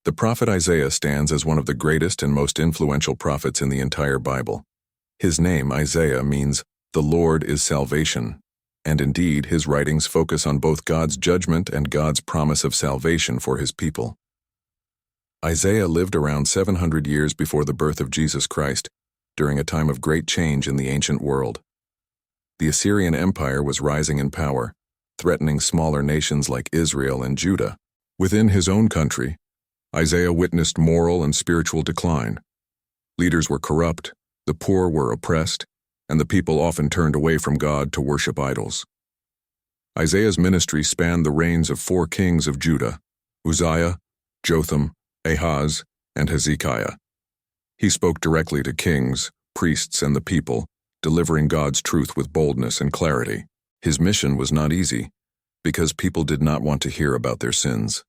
The prophet Isaiah stands as one of the greatest and most influential prophets in the entire Bible. His name, Isaiah, means, "The Lord is salvation," and indeed, his writings focus on both God's judgment and God's promise of salvation for his people. Isaiah lived around 700 years before the birth of Jesus Christ, during a time of great change in the ancient world. The Assyrian Empire was rising in power, threatening smaller nations like Israel and Judah. Within his own country, Isaiah witnessed moral and spiritual decline. Leaders were corrupt, the poor were oppressed, and the people often turned away from God to worship idols. Isaiah's ministry spanned the reigns of 4 kings of Judah: Uzziah, Jotham, Ahaz, and Hezekiah. He spoke directly to kings, priests, and the people, delivering God's truth with boldness and clarity. His mission was not easy, because people did not want to hear about their sins.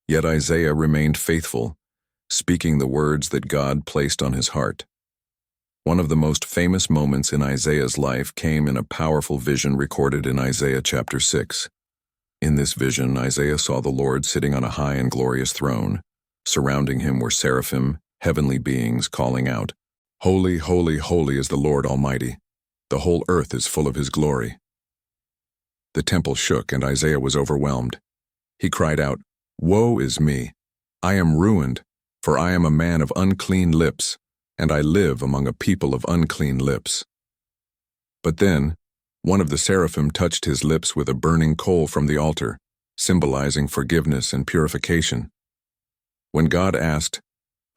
Yet Isaiah remained faithful, speaking the words that God placed on his heart. One of the most famous moments in Isaiah's life came in a powerful vision recorded in Isaiah chapter 6. In this vision, Isaiah saw the Lord sitting on a high and glorious throne. Surrounding him were seraphim, heavenly beings, calling out, "Holy, holy, holy is the Lord Almighty. The whole earth is full of his glory." The temple shook and Isaiah was overwhelmed. He cried out, "Woe is me! I am ruined, for I am a man of unclean lips, and I live among a people of unclean lips." But then, one of the seraphim touched his lips with a burning coal from the altar, symbolizing forgiveness and purification. When God asked,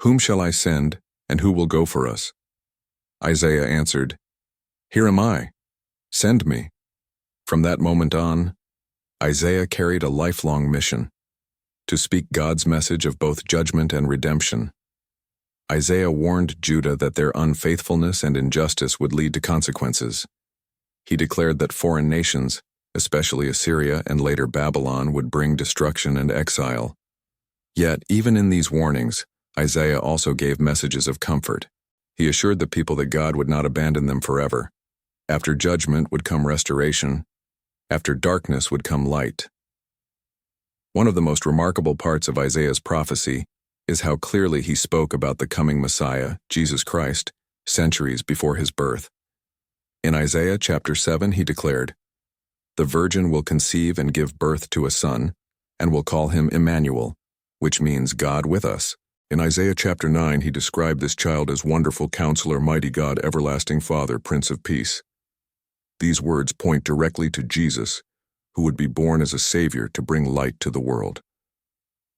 "Whom shall I send, and who will go for us?" Isaiah answered, "Here am I. Send me." From that moment on, Isaiah carried a lifelong mission: to speak God's message of both judgment and redemption. Isaiah warned Judah that their unfaithfulness and injustice would lead to consequences. He declared that foreign nations, especially Assyria and later Babylon, would bring destruction and exile. Yet, even in these warnings, Isaiah also gave messages of comfort. He assured the people that God would not abandon them forever. After judgment would come restoration. After darkness would come light. One of the most remarkable parts of Isaiah's prophecy is how clearly he spoke about the coming Messiah, Jesus Christ, centuries before his birth. In Isaiah chapter 7, he declared, "The virgin will conceive and give birth to a son, and will call him Emmanuel," which means God with us. In Isaiah chapter 9, he described this child as Wonderful Counselor, Mighty God, Everlasting Father, Prince of Peace. These words point directly to Jesus, who would be born as a Savior to bring light to the world.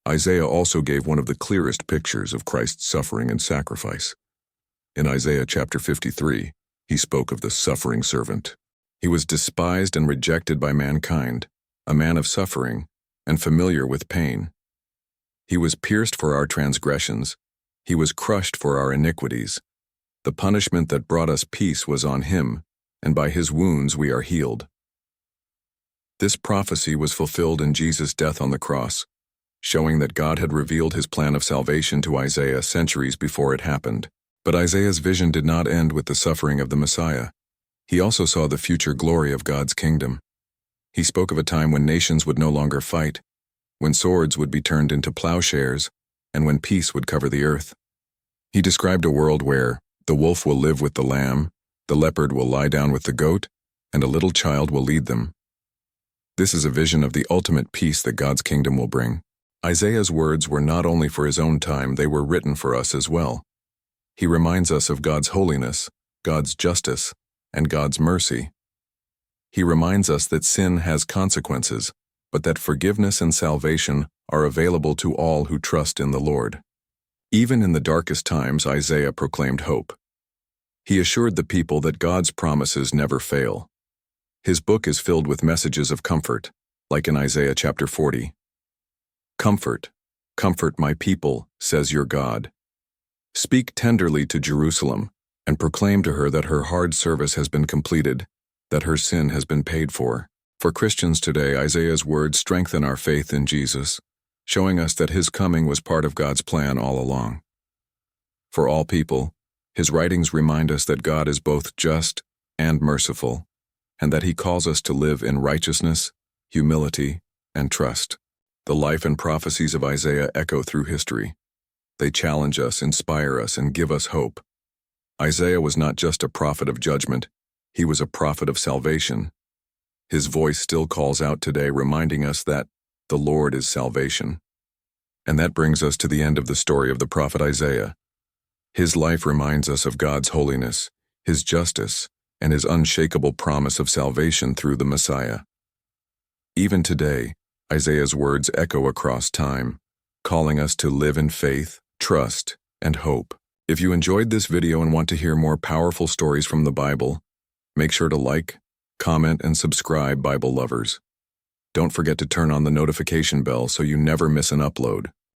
Isaiah also gave one of the clearest pictures of Christ's suffering and sacrifice. In Isaiah chapter 53, he spoke of the suffering servant. He was despised and rejected by mankind, a man of suffering, and familiar with pain. He was pierced for our transgressions. He was crushed for our iniquities. The punishment that brought us peace was on him, and by his wounds we are healed. This prophecy was fulfilled in Jesus' death on the cross, showing that God had revealed his plan of salvation to Isaiah centuries before it happened. But Isaiah's vision did not end with the suffering of the Messiah. He also saw the future glory of God's kingdom. He spoke of a time when nations would no longer fight, when swords would be turned into plowshares, and when peace would cover the earth. He described a world where the wolf will live with the lamb, the leopard will lie down with the goat, and a little child will lead them. This is a vision of the ultimate peace that God's kingdom will bring. Isaiah's words were not only for his own time, they were written for us as well. He reminds us of God's holiness, God's justice, and God's mercy. He reminds us that sin has consequences, but that forgiveness and salvation are available to all who trust in the Lord. Even in the darkest times, Isaiah proclaimed hope. He assured the people that God's promises never fail. His book is filled with messages of comfort, like in Isaiah chapter 40. "Comfort, comfort my people, says your God. Speak tenderly to Jerusalem, and proclaim to her that her hard service has been completed, that her sin has been paid for." For Christians today, Isaiah's words strengthen our faith in Jesus, showing us that his coming was part of God's plan all along. For all people, his writings remind us that God is both just and merciful, and that he calls us to live in righteousness, humility, and trust. The life and prophecies of Isaiah echo through history. They challenge us, inspire us, and give us hope. Isaiah was not just a prophet of judgment, he was a prophet of salvation. His voice still calls out today, reminding us that the Lord is salvation. And that brings us to the end of the story of the prophet Isaiah. His life reminds us of God's holiness, his justice, and his unshakable promise of salvation through the Messiah. Even today, Isaiah's words echo across time, calling us to live in faith, trust, and hope. If you enjoyed this video and want to hear more powerful stories from the Bible, make sure to like, comment, and subscribe, Bible lovers. Don't forget to turn on the notification bell so you never miss an upload.